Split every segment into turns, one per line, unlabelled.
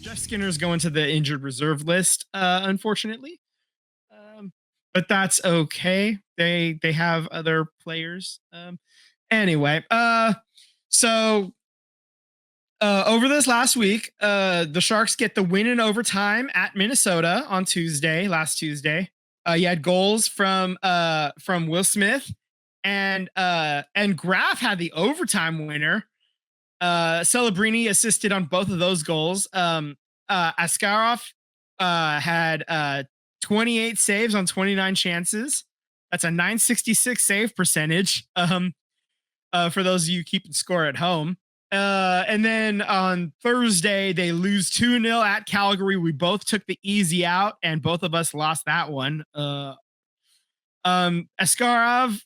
Jeff Skinner's going to the injured reserve list, unfortunately. Um, but that's okay. They have other players. Anyway, so over this last week, the Sharks get the win in overtime at Minnesota on last Tuesday. You had goals from Will Smith and Graf had the overtime winner. Celebrini assisted on both of those goals. Askarov had 28 saves on 29 chances. That's a 966 save percentage. For those of you keeping score at home. And then on Thursday, they lose 2-0 at Calgary. We both took the easy out, and both of us lost that one. Askarov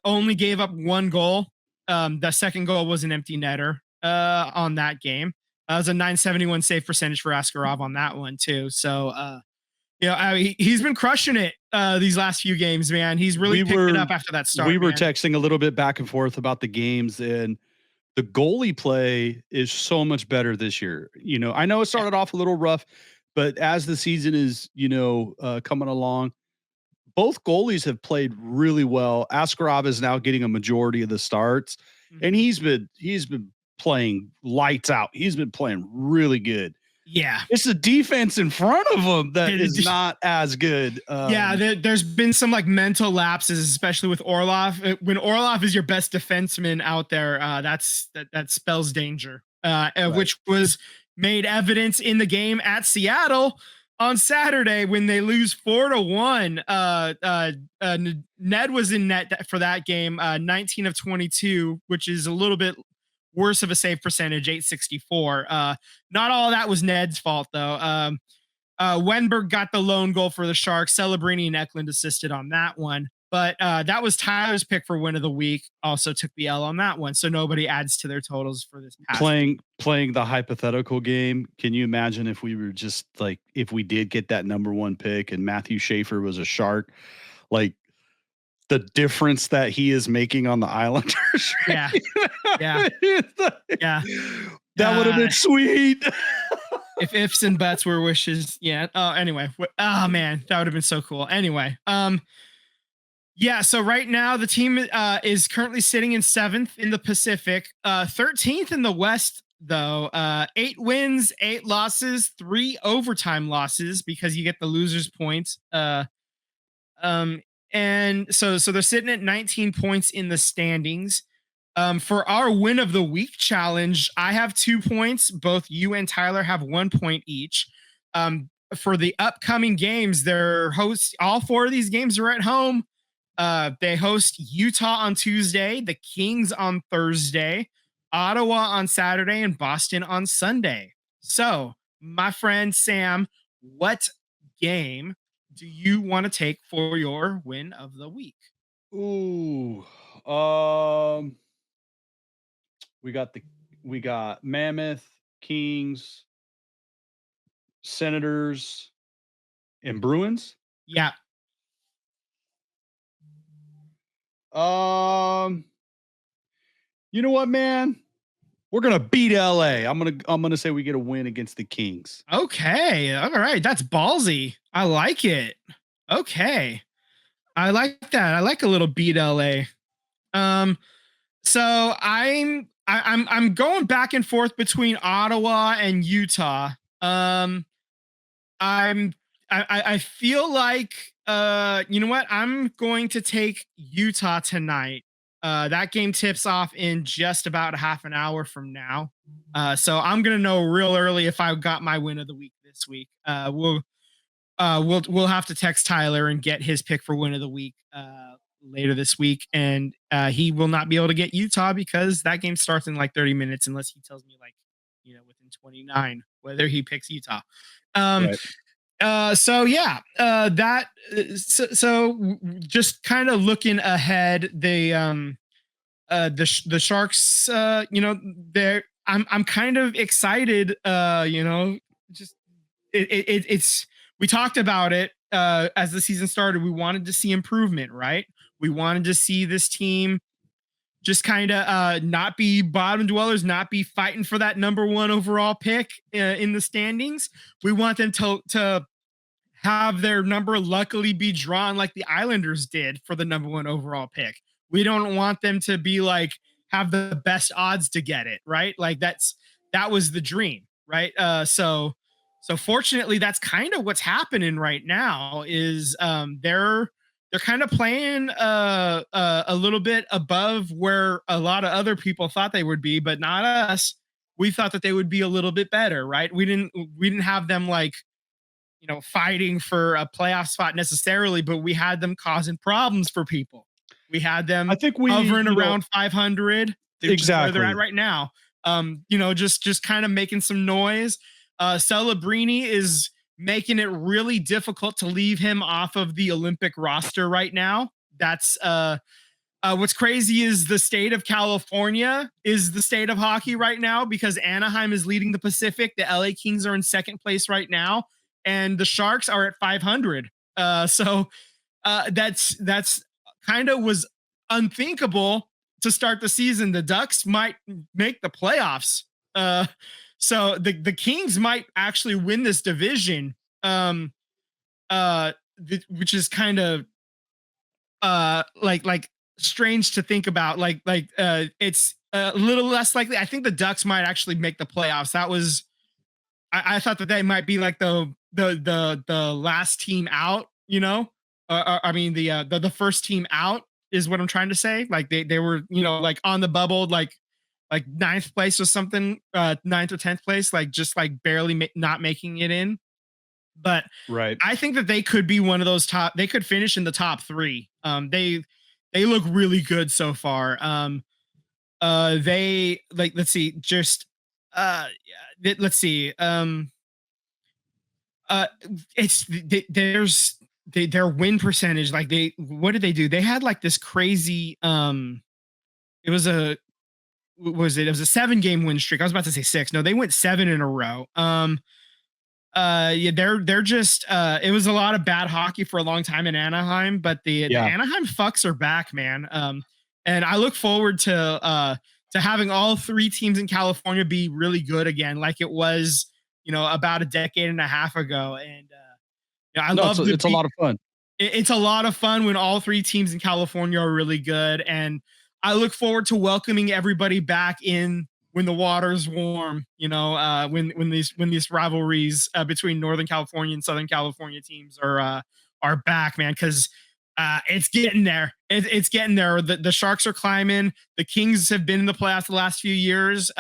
only gave up one goal. The second goal was an empty netter on that game. That was a 971 save percentage for Askarov on that one too. So he's been crushing it these last few games, man. He's really picked it up after that start.
We were texting a little bit back and forth about the games, and the goalie play is so much better this year. I know it started off a little rough, but as the season is, coming along, both goalies have played really well. Askarov is now getting a majority of the starts, and he's been playing lights out. He's been playing really good.
Yeah.
It's the defense in front of him that is not as good.
There's been some mental lapses, especially with Orlov. When Orlov is your best defenseman out there, that spells danger, right. Which was made evidence in the game at Seattle on Saturday when they lose 4-1. Ned was in net for that game, 19 of 22, which is a little bit worse of a save percentage, 864. Not all of that was Ned's fault, though. Wenberg got the lone goal for the Sharks. Celebrini and Eklund assisted on that one. But that was Tyler's pick for win of the week. Also took the L on that one. So nobody adds to their totals for this past
playing the hypothetical game. Can you imagine if we were just if we did get that number one pick and Matthew Schaefer was a Shark, the difference that he is making on the Islanders?
Yeah.
That would have been sweet.
If ifs and buts were wishes. Yeah. Anyway. Oh man, that would have been so cool. Anyway. Yeah. So right now the team is currently sitting in 7th in the Pacific, 13th in the West, though. 8 wins, 8 losses, 3 overtime losses because you get the losers points. And so they're sitting at 19 points in the standings. For our win of the week challenge, I have 2 points. Both you and Tyler have 1 point each. For the upcoming games, all 4 of these games are at home. They host Utah on Tuesday, the Kings on Thursday, Ottawa on Saturday, and Boston on Sunday. So, my friend Sam, what game do you want to take for your win of the week?
Ooh, we got Mammoth, Kings, Senators, and Bruins.
Yeah.
You know what, man? We're gonna beat LA. I'm gonna say we get a win against the Kings.
Okay, all right, that's ballsy. I like it. Okay, I like that. I like a little beat LA. So I'm going back and forth between Ottawa and Utah. I feel like you know what? I'm going to take Utah tonight. That game tips off in just about a half an hour from now. So I'm gonna know real early if I got my win of the week this week. We'll have to text Tyler and get his pick for win of the week later this week, and he will not be able to get Utah because that game starts in 30 minutes unless he tells me within 29 whether he picks Utah. Right. So just kind of looking ahead, the Sharks, I'm kind of excited. It's we talked about it as the season started. We wanted to see improvement, right? We wanted to see this team just kind of not be bottom dwellers, not be fighting for that number 1 overall pick in the standings. We want them to have their number luckily be drawn like the Islanders did for the number 1 overall pick. We don't want them to be like have the best odds to get it, right? Like that was the dream, right? So fortunately that's kind of what's happening right now is they're kind of playing a little bit above where a lot of other people thought they would be, but not us. We thought that they would be a little bit better, right? We didn't have them like fighting for a playoff spot necessarily, but we had them causing problems for people. We had them
I think we
hovering around 500, which is where they're at
exactly.
right now. Just kind of making some noise. Celebrini is making it really difficult to leave him off of the Olympic roster right now. That's what's crazy is the state of California is the state of hockey right now because Anaheim is leading the Pacific. The LA Kings are in second place right now, and the Sharks are at 500. That's kind of was unthinkable to start the season. The Ducks might make the playoffs. So the Kings might actually win this division. Which is kind of like strange to think about. It's a little less likely. I think the Ducks might actually make the playoffs. That was I thought that they might be like the last team out. I mean the first team out is what I'm trying to say. Like they were like on the bubble like ninth place or something, ninth or 10th place, like just like barely not making it in. But
Right.
I think that they could be one of those top. They could finish in the top 3. They look really good so far. They like let's see, just let's see. It's there's their win percentage. Like what did they do? They had like this crazy. It was a it was a 7-game win streak. I was about to say 6. No, they went 7 in a row. Yeah, they're just it was a lot of bad hockey for a long time in Anaheim, but the Anaheim fucks are back, man. And I look forward to having all 3 teams in California be really good again, like it was, about a decade and a half ago. And I love
it's a lot of fun.
It's a lot of fun when all 3 teams in California are really good, and I look forward to welcoming everybody back in when the water's warm. When these rivalries between Northern California and Southern California teams are back, man, because it's getting there. It's getting there. The Sharks are climbing. The Kings have been in the playoffs the last few years.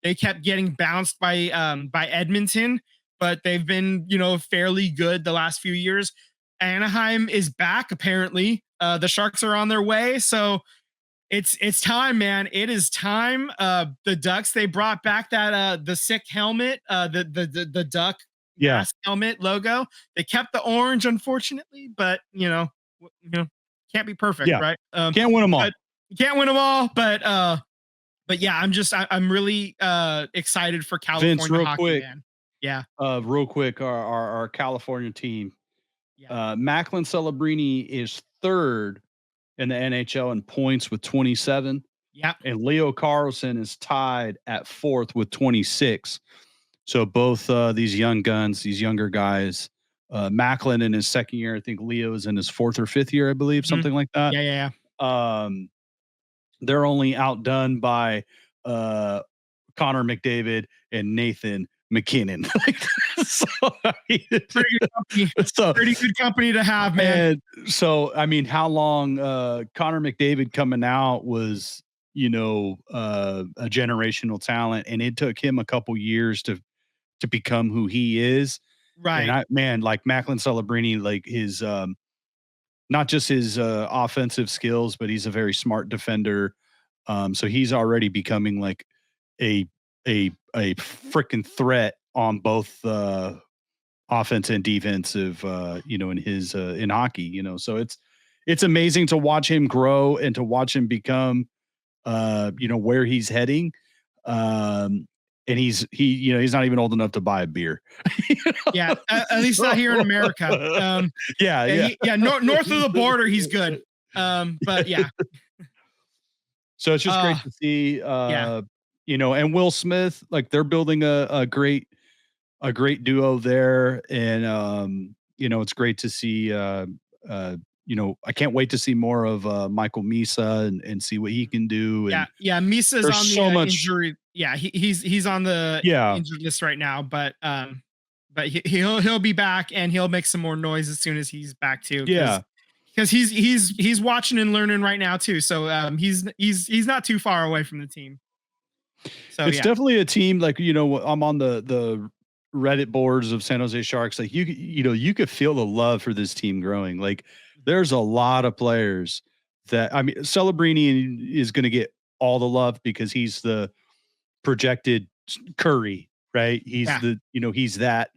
They kept getting bounced by Edmonton, but they've been fairly good the last few years. Anaheim is back apparently. The Sharks are on their way, so it's time, man. It is time. The Ducks, they brought back that the sick helmet, the duck mask helmet logo. They kept the orange, unfortunately, but can't be perfect, right?
Can't win them all.
Can't win them all, but yeah, I'm really excited for California
Vince, real
hockey,
quick.
man. Yeah.
Real quick, our California team,
Yeah.
Macklin Celebrini is 3rd in the NHL in points with 27.
Yeah.
And Leo Carlson is tied at 4th with 26. So both these young guns, these younger guys, Macklin in his 2nd year, I think Leo's in his 4th or 5th year, I believe, something like that.
Yeah.
They're only outdone by Connor McDavid and Nathan McKinnon.
Pretty good company. Pretty good company to have, man.
And so, I mean, how long Connor McDavid coming out was, a generational talent, and it took him a couple years to become who he is.
Right.
And like Macklin Celebrini, like his not just his offensive skills, but he's a very smart defender. So he's already becoming like a freaking threat on both offense and defensive, in his in hockey, so it's amazing to watch him grow and to watch him become, where he's heading. And he's not even old enough to buy a beer.
Yeah, at least not here in America.
Yeah.
North of the border, he's good. But yeah.
So it's just great
Uh
to see,
yeah.
and Will Smith, like they're building a great duo there, and it's great to see. I can't wait to see more of Michael Misa and see what he can do.
Yeah,
And
yeah, Misa's
there's
on the
so much,
injury. Yeah, he's on the
yeah,
injured list right now, but he'll be back and he'll make some more noise as soon as he's back too,
yeah.
because he's watching and learning right now too. So he's not too far away from the team. So
It's
yeah,
definitely a team like, I'm on the Reddit boards of San Jose Sharks. Like you could feel the love for this team growing. Like there's a lot of players that, I mean, Celebrini is going to get all the love because he's the projected Curry, right?
yeah,
He's that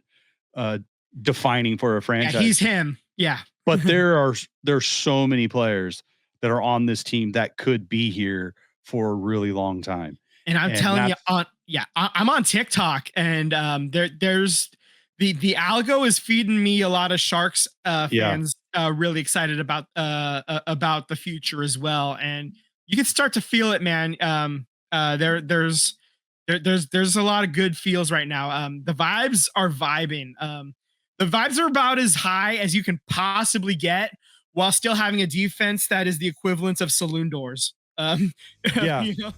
uh defining for a
yeah,
franchise.
he's him. Yeah,
But there's so many players that are on this team that could be here for a really long time.
and I'm
And
telling you,
that's
I'm on TikTok, and there's the algo is feeding me a lot of Sharks
yeah.
fans really excited about the future as well, and you can start to feel it, man. There's a lot of good feels right now. The vibes are vibing. The vibes are about as high as you can possibly get while still having a defense that is the equivalent of saloon doors.
Yeah.
You know,